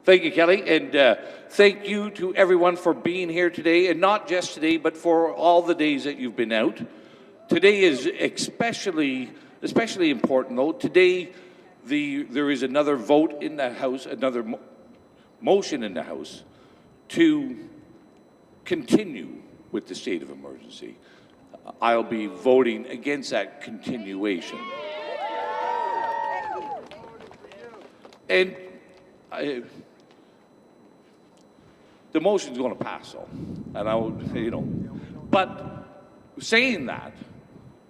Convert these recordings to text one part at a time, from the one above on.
Thank you, Kelly, and thank you to everyone for being here today, and not just today, but for all the days that you've been out. Today is especially important, though. Today, there is another vote in the House, another motion in the House to continue with the state of emergency. I'll be voting against that continuation. And the motion's going to pass, though, and but saying that,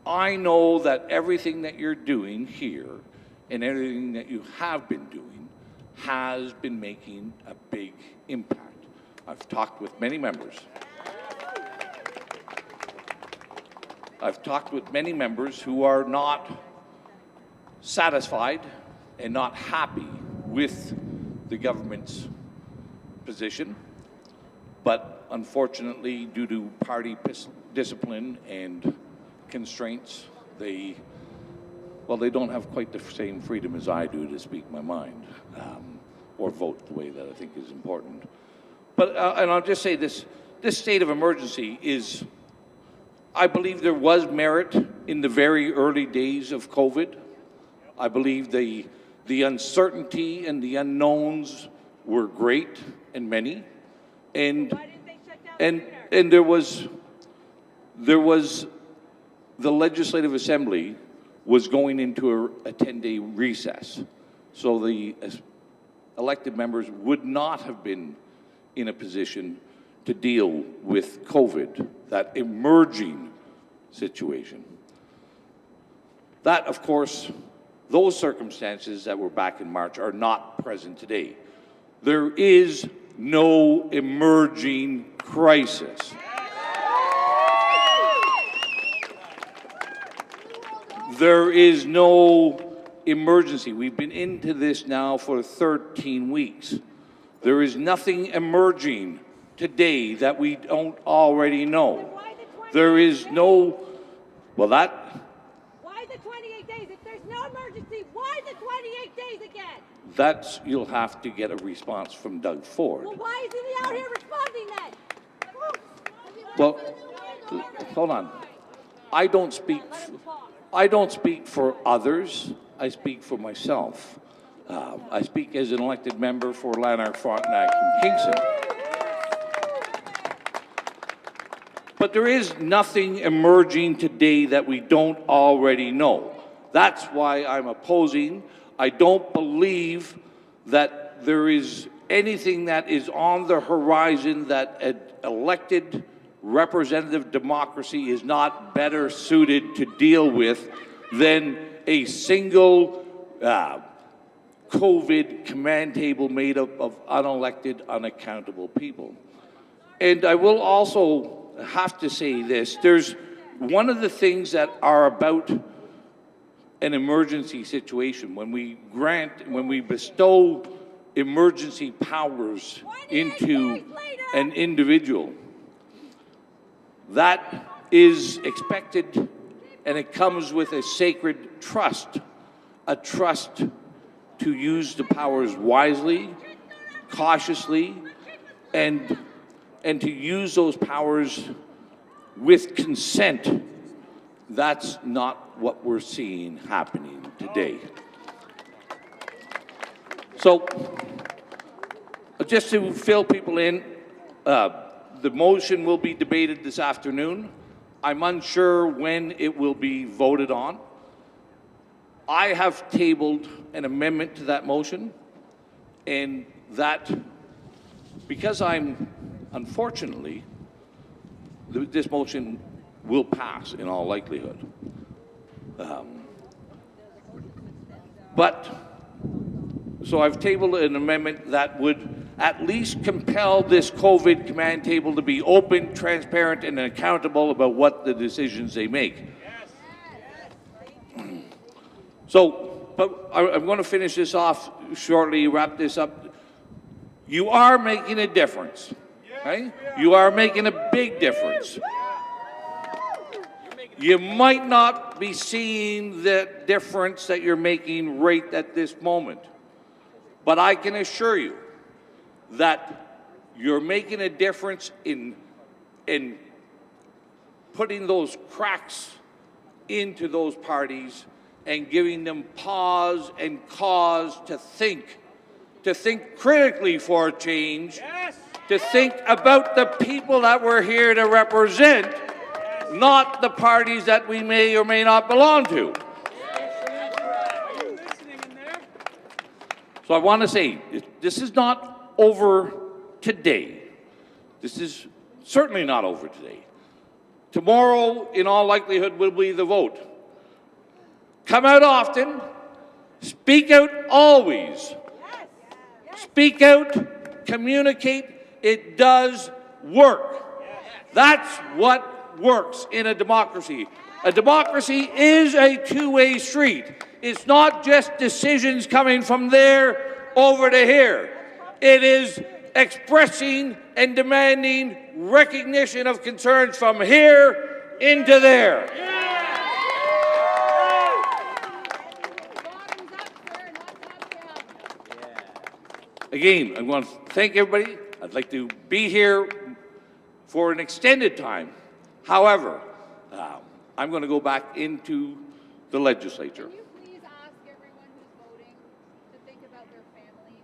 I know that everything that you're doing here and everything that you have been doing has been making a big impact. I've talked with many members. Who are not satisfied and not happy with the government's position, but unfortunately, due to party discipline and constraints, they don't have quite the same freedom as I do to speak my mind or vote the way that I think is important. But and I'll just say this state of emergency is, I believe there was merit in the very early days of COVID. I believe the uncertainty and the unknowns were great and many, and there was the Legislative Assembly was going into a 10-day recess, so the elected members would not have been in a position to deal with COVID, that emerging situation. That, of course, those circumstances that were back in March are not present today. There is no emerging crisis. There is no emergency. We've been into this now for 13 weeks. There is nothing emerging today that we don't already know. There is no, Why the 28 days? If there's no emergency, why the 28 days again? You'll have to get a response from Doug Ford. Well, why isn't he out here responding then? Well, hold on. I don't speak for others. I speak for myself. I speak as an elected member for Lanark-Frontenac-Kingston. But there is nothing emerging today that we don't already know. That's why I'm opposing. I don't believe that there is anything that is on the horizon that an elected representative democracy is not better suited to deal with than a single COVID command table made up of unelected, unaccountable people. And I will also have to say this. There's one of the things that are about an emergency situation when we bestow emergency powers into an individual. That is expected, and it comes with a sacred trust, a trust to use the powers wisely, cautiously, and to use those powers with consent. That's not what we're seeing happening today. So, just to fill people in, the motion will be debated this afternoon. I'm unsure when it will be voted on. I have tabled an amendment to that motion, and that, because unfortunately, this motion will pass in all likelihood. So I've tabled an amendment that would at least compel this COVID command table to be open, transparent, and accountable about what the decisions they make. So, but I'm going to finish this off shortly, wrap this up. You are making a difference, right? You are making a big difference. You might not be seeing the difference that you're making right at this moment, but I can assure you that you're making a difference in putting those cracks into those parties and giving them pause and cause to think critically for a change, yes, to think about the people that we're here to represent, yes, not the parties that we may or may not belong to. So I want to say, this is not over today. This is certainly not over today. Tomorrow, in all likelihood, will be the vote. Come out often. Speak out always. Speak out. Communicate. It does work. That's what works in a democracy. A democracy is a two-way street. It's not just decisions coming from there over to here. It is expressing and demanding recognition of concerns from here into there. Again, I want to thank everybody. I'd like to be here for an extended time. However, I'm going to go back into the legislature. Can you please ask everyone who's voting to think about their families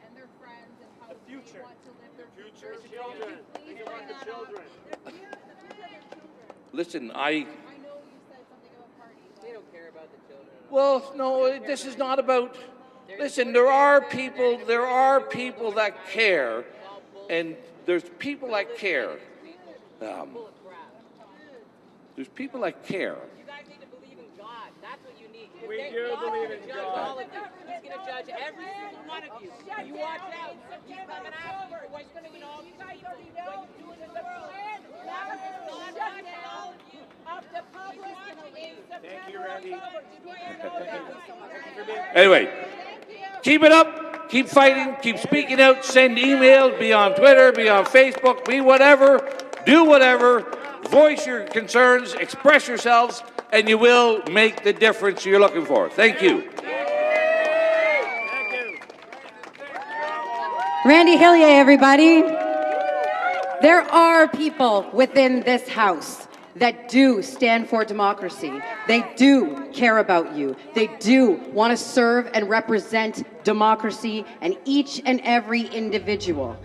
and their friends and how they want to live their future? Children. Please bring that up. Listen, I know you said something about parties. They don't care about the children. Well, no, this is not about. Listen, there are people that care, and there's people that care. There's people that care. You guys need to believe in God. That's what you need. We do believe in Judge God. all of you. He's going to judge every single one of you. You watch out. He's coming after you for what you're doing all these people. What you're doing in the world. God watching all of you. Thank you, Randy. Anyway, keep it up. Keep fighting. Keep speaking out. Send emails. Be on Twitter. Be on Facebook. Be whatever. Do whatever. Voice your concerns. Express yourselves. And you will make the difference you're looking for. Thank you. Randy Hillier, everybody. There are people within this House that do stand for democracy. They do care about you. They do want to serve and represent democracy and each and every individual.